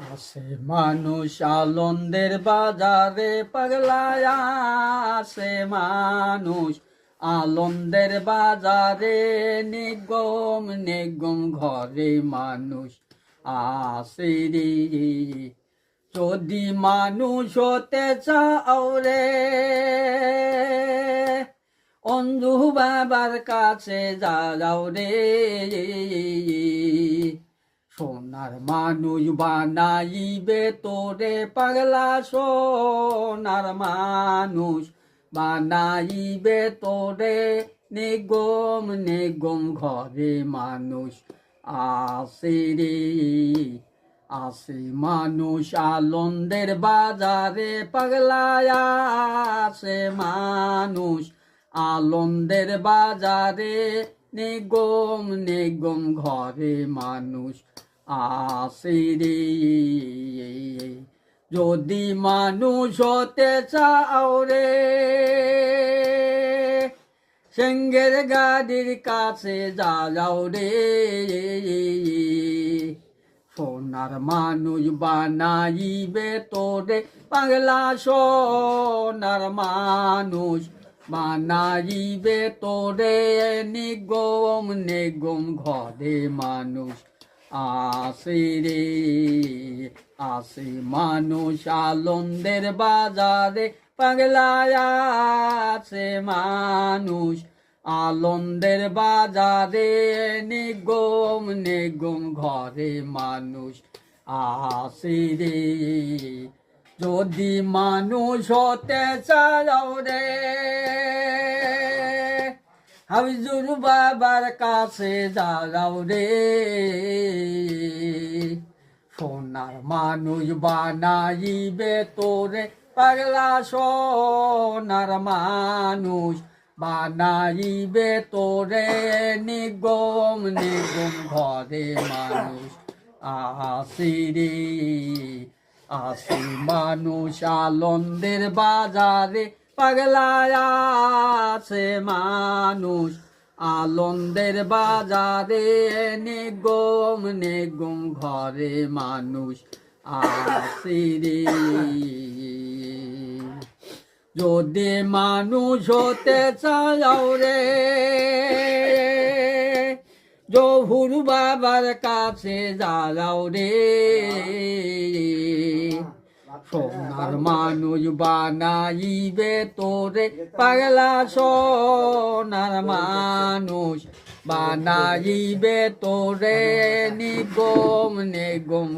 আসে মানুষ আনন্দের বাজারে পাগলায় আসে মানুষ আনন্দের বাজারে নিগম নিগম ঘরে মানুষ আসে রে। যদি মানুষ হতে চাও রে অন্ধু বাবার কাছে যাও রে। সোনার মানুষ বানাইবে তোরে পাগলা, সোনার মানুষ বানাইবে তোরে নিগম নিগম ঘরে মানুষ আসে রে। আসে মানুষ আনন্দের বাজারে পাগলায় আসে মানুষ আনন্দের বাজারে নিগম নিগম ঘরে মানুষ আসে রে। যদি মানুষ হতে চাও রে সিংহের গাড়ির কাছে যাও রে। সোনার মানুষ বানাইবে তোরে পাগলা, সোনার মানুষ বানাইবে তোরে নিগম নিগম ঘরে মানুষ আসে রে। আসে মানুষ আনন্দের বাজারে পাগলায় আসে মানুষ আনন্দের বাজারে নিগম নিগম ঘরে মানুষ আসে রে। যদি মানুষ হতে চাও রে হাবিজুর বাবার কাছে যাও রে। সোনার মানুষ বানাইবে তোরে পাগলা, সোনার মানুষ বানাইবে তোরে নিগম নিগম ঘরে মানুষ আসে রে। আসে মানুষ আনন্দের বাজারে পাগলায় আছে মানুষ আনন্দের বাজারে নিগম নিগম ঘরে মানুষ আসে রে। যদি মানুষ হতে চাও রে জহুর বাবার কাছে যাও রে। সোনার মানুষ বানাইবে তোরে পাগলা, সোনার মানুষ বানাইবে তোরে নিগম নিগম